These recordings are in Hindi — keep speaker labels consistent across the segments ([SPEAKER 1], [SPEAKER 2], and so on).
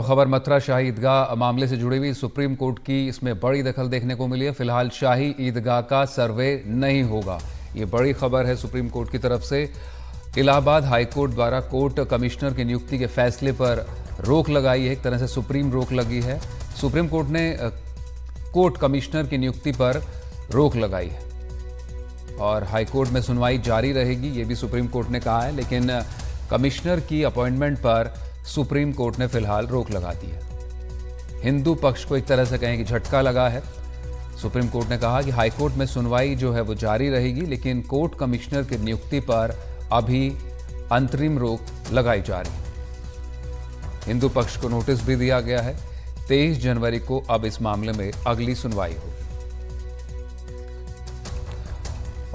[SPEAKER 1] खबर मथुरा शाही ईदगाह मामले से जुड़ी हुई सुप्रीम कोर्ट की इसमें बड़ी दखल देखने को मिली है। फिलहाल शाही ईदगाह का सर्वे नहीं होगा, ये बड़ी खबर है सुप्रीम कोर्ट की तरफ से। इलाहाबाद हाई कोर्ट द्वारा कोर्ट कमिश्नर की नियुक्ति के फैसले पर रोक लगाई है, एक तरह से सुप्रीम रोक लगी है। सुप्रीम कोर्ट ने कोर्ट कमिश्नर की नियुक्ति पर रोक लगाई है और हाई कोर्ट में सुनवाई जारी रहेगी, ये भी सुप्रीम कोर्ट ने कहा है। लेकिन कमिश्नर की अपॉइंटमेंट पर सुप्रीम कोर्ट ने फिलहाल रोक लगा दी है। हिंदू पक्ष को एक तरह से कहें कि झटका लगा है। सुप्रीम कोर्ट ने कहा कि हाई कोर्ट में सुनवाई जो है वो जारी रहेगी, लेकिन कोर्ट कमिश्नर की नियुक्ति पर अभी अंतरिम रोक लगाई जा रही है। हिंदू पक्ष को नोटिस भी दिया गया है। 23 जनवरी को अब इस मामले में अगली सुनवाई होगी।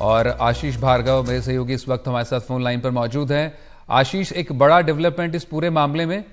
[SPEAKER 1] और आशीष भार्गव मेरे सहयोगी इस वक्त हमारे साथ फोन लाइन पर मौजूद हैं। आशीष, एक बड़ा डेवलपमेंट इस पूरे मामले में?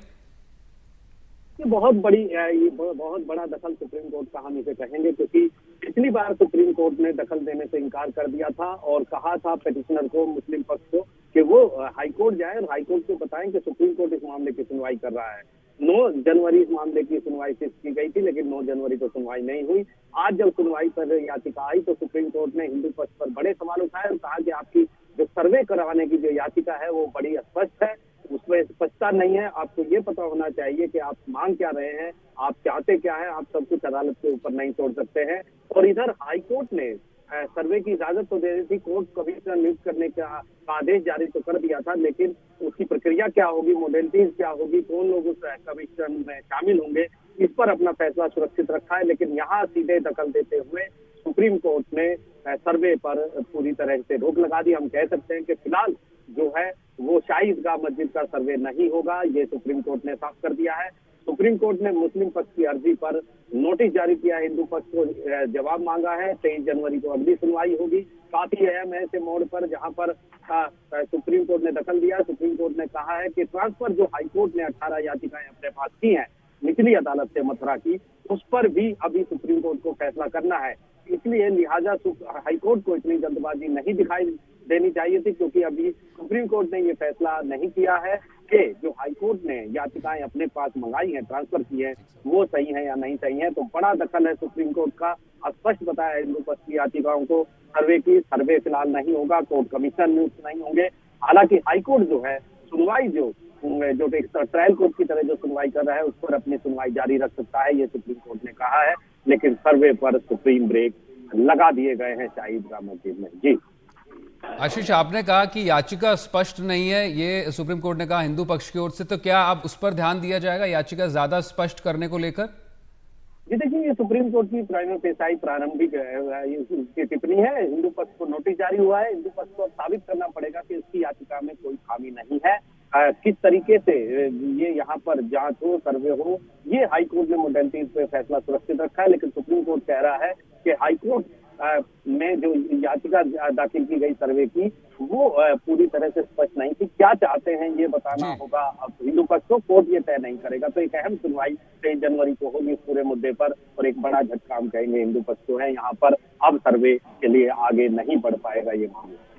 [SPEAKER 2] ये बहुत बड़ा दखल सुप्रीम कोर्ट का हम इसे कहेंगे, क्योंकि पिछली बार सुप्रीम कोर्ट ने दखल देने से इनकार कर दिया था और कहा था पिटिशनर को, मुस्लिम पक्ष को, कि वो हाई कोर्ट जाए और हाई कोर्ट को बताएं कि सुप्रीम कोर्ट इस मामले की सुनवाई कर रहा है। 9 जनवरी इस मामले की सुनवाई फिक्स की गई थी, लेकिन 9 जनवरी को सुनवाई नहीं हुई। आज जब सुनवाई पर याचिका आई तो सुप्रीम कोर्ट ने हिंदू पक्ष पर बड़े सवाल उठाए और कहा कि आपकी जो सर्वे करवाने की जो याचिका है वो बड़ी स्पष्ट है, उसमें स्पष्टता नहीं है। आपको ये पता होना चाहिए कि आप मांग क्या रहे हैं, आप चाहते क्या है, आप सब कुछ अदालत के ऊपर नहीं छोड़ सकते हैं। और इधर हाई कोर्ट ने सर्वे की इजाजत तो दे दी थी, कोर्ट कमिश्नर नियुक्त करने का आदेश जारी तो कर दिया था, लेकिन उसकी प्रक्रिया क्या होगी, मोडेलिटीज क्या होगी, कौन लोग उस कमीशन में शामिल होंगे, इस पर अपना फैसला सुरक्षित रखा है। लेकिन यहाँ सीधे दखल देते हुए सुप्रीम कोर्ट ने सर्वे पर पूरी तरह से रोक लगा दी। हम कह सकते हैं कि फिलहाल जो है वो शाही ईदगाह मस्जिद का सर्वे नहीं होगा, ये सुप्रीम कोर्ट ने साफ कर दिया है। सुप्रीम कोर्ट ने मुस्लिम पक्ष की अर्जी पर नोटिस जारी किया, हिंदू पक्ष को जवाब मांगा है। 23 जनवरी को अगली सुनवाई होगी। काफी अहम है ऐसे मोड़ पर जहां पर सुप्रीम कोर्ट ने दखल दिया। सुप्रीम कोर्ट ने कहा है कि ट्रांसफर जो हाईकोर्ट ने 18 याचिकाएं अपने पास की हैं निचली अदालत से मथुरा की, उस पर भी अभी सुप्रीम कोर्ट को फैसला करना है। इसलिए लिहाजा हाईकोर्ट को इतनी जल्दबाजी नहीं दिखाई देनी चाहिए थी, क्योंकि अभी सुप्रीम कोर्ट ने ये फैसला नहीं किया है कि जो हाईकोर्ट ने याचिकाएं अपने पास मंगाई हैं, ट्रांसफर की है, वो सही है या नहीं सही है। तो बड़ा दखल है सुप्रीम कोर्ट का। स्पष्ट बताया हिंदू पक्ष की याचिकाओं को सर्वे फिलहाल नहीं होगा, कोर्ट कमिश्नर नियुक्त नहीं होंगे। हालांकि हाईकोर्ट जो है सुनवाई जो एक ट्रायल कोर्ट की तरह जो सुनवाई कर रहा है उस पर अपनी सुनवाई जारी रख सकता है, ये सुप्रीम कोर्ट ने कहा है। लेकिन सर्वे पर सुप्रीम ब्रेक लगा दिए गए हैं शाही ईदगाह मस्जिद में। जी
[SPEAKER 1] आशीष, आपने कहा कि याचिका स्पष्ट नहीं है, ये सुप्रीम कोर्ट ने कहा हिंदू पक्ष की ओर से, तो क्या अब उस पर ध्यान दिया जाएगा याचिका ज्यादा स्पष्ट करने को लेकर?
[SPEAKER 2] जी देखिए, ये सुप्रीम कोर्ट की प्राइमा फेसाई प्रारंभिक टिप्पणी है। हिंदू पक्ष को नोटिस जारी हुआ है, हिंदू पक्ष को साबित करना पड़ेगा कि उसकी याचिका में कोई खामी नहीं है। किस तरीके से ये यहाँ पर जांच हो, सर्वे हो, ये हाईकोर्ट ने मोडेलिटीज पे फैसला सुरक्षित रखा है। लेकिन सुप्रीम कोर्ट कह रहा है कि हाईकोर्ट में जो याचिका दाखिल की गई सर्वे की, वो पूरी तरह से स्पष्ट नहीं थी। क्या चाहते हैं ये बताना होगा अब हिंदू पक्ष को, कोर्ट ये तय नहीं करेगा। तो एक अहम सुनवाई 23 जनवरी को होगी इस पूरे मुद्दे पर, और एक बड़ा झटका हम कहेंगे हिंदू पक्ष को है यहाँ पर। अब सर्वे के लिए आगे नहीं बढ़ पाएगा ये मामला।